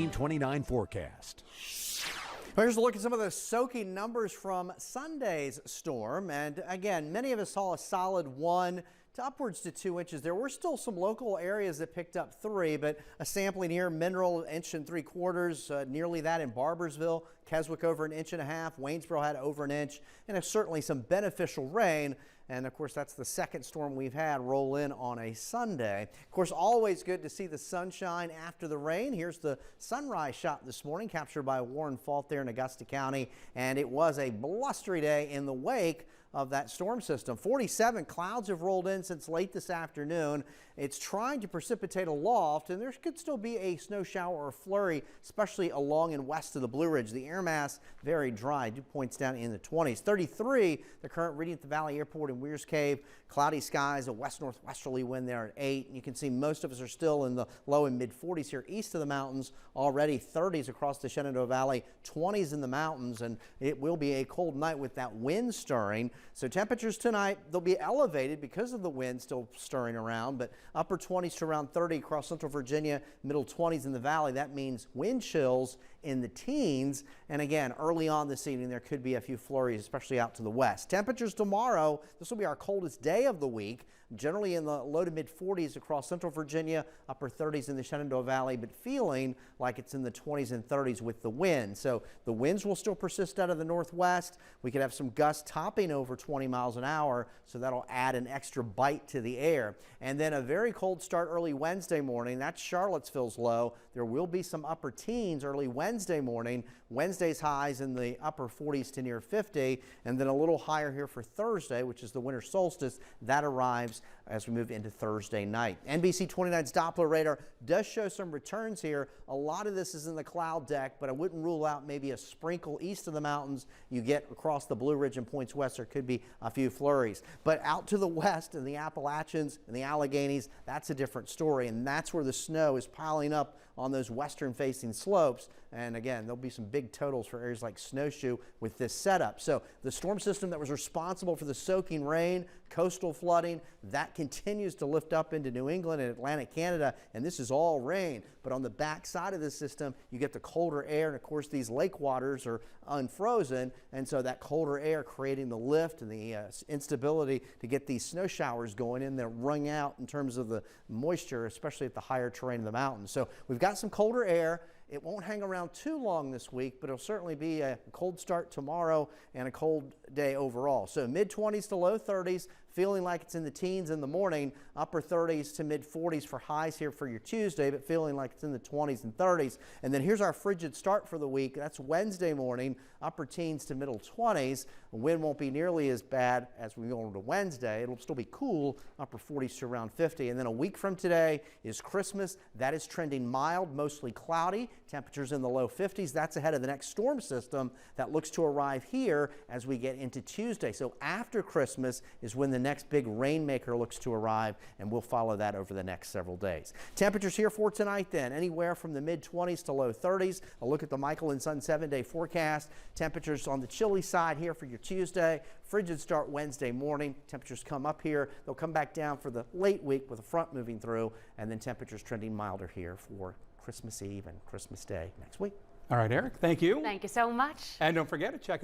29 forecast. Here's a look at some of the soaking numbers from Sunday's storm. And again, many of us saw a solid 1 to upwards to 2 inches. There were still some local areas that picked up 3, but a sampling here, Mineral 1.75 inches, nearly that in Barbersville, Keswick over 1.5 inches, Waynesboro had over 1 inch, and certainly some beneficial rain. And of course, that's the second storm we've had roll in on a Sunday. Of course, always good to see the sunshine after the rain. Here's the sunrise shot this morning, captured by Warren Fault there in Gusty County. And it was a blustery day in the wake of that storm system. 47 clouds have rolled in since late this afternoon. It's trying to precipitate a loft, and there could still be a snow shower or flurry, especially along and west of the Blue Ridge. The air mass very dry, dew points down in the 20s. 33, the current reading at the Valley Airport in Weir's Cave. Cloudy skies, a west-northwesterly wind there at 8. And you can see most of us are still in the low and mid 40s here east of the mountains. Already 30s across the Shenandoah Valley, 20s in the mountains, and it will be a cold night with that wind stirring. So temperatures tonight, they'll be elevated because of the wind still stirring around, but upper 20s to around 30 across central Virginia, middle 20s in the valley. That means wind chills in the teens. And again, early on this evening, there could be a few flurries, especially out to the west. Temperatures tomorrow, this will be our coldest day of the week, generally in the low to mid 40s across central Virginia, upper 30s in the Shenandoah Valley, but feeling like it's in the 20s and 30s with the wind. So the winds will still persist out of the northwest. We could have some gusts topping over 20 miles an hour, so that'll add an extra bite to the air. And then a very cold start early Wednesday morning. That's Charlottesville's low. There will be some upper teens early Wednesday morning. Wednesday's highs in the upper 40s to near 50, and then a little higher here for Thursday, which is the winter solstice. That arrives as we move into Thursday night. NBC 29's Doppler radar does show some returns here. A lot of this is in the cloud deck, but I wouldn't rule out maybe a sprinkle east of the mountains. You get across the Blue Ridge and points west, there could be a few flurries. But out to the west in the Appalachians and the Alleghenies, that's a different story, and that's where the snow is piling up on those western facing slopes. And again, there'll be some big totals for areas like Snowshoe with this setup. So the storm system that was responsible for the soaking rain, coastal flooding, that continues to lift up into New England and Atlantic Canada, and this is all rain. But on the back side of the system, you get the colder air, and of course these lake waters are unfrozen, and so that colder air creating the lift and the instability to get these snow showers going in that wring out in terms of the moisture, especially at the higher terrain of the mountains. So we've got some colder air. It won't hang around too long this week, but it'll certainly be a cold start tomorrow and a cold day overall. So mid 20s to low 30s, feeling like it's in the teens in the morning, upper 30s to mid 40s for highs here for your Tuesday, but feeling like it's in the 20s and 30s. And then here's our frigid start for the week. That's Wednesday morning, upper teens to middle 20s. The wind won't be nearly as bad as we go into Wednesday. It'll still be cool, upper 40s to around 50. And then a week from today is Christmas. That is trending mild, mostly cloudy. Temperatures in the low 50s. That's ahead of the next storm system that looks to arrive here as we get into Tuesday. So after Christmas is when the next big rainmaker looks to arrive, and we'll follow that over the next several days. Temperatures here for tonight then, anywhere from the mid 20s to low 30s. A look at the Michael and Son 7-day forecast. Temperatures on the chilly side here for your Tuesday. Frigid start Wednesday morning. Temperatures come up here. They'll come back down for the late week with a front moving through, and then temperatures trending milder here for Christmas Eve and Christmas Day next week. All right, Eric, thank you. Thank you so much. And don't forget to check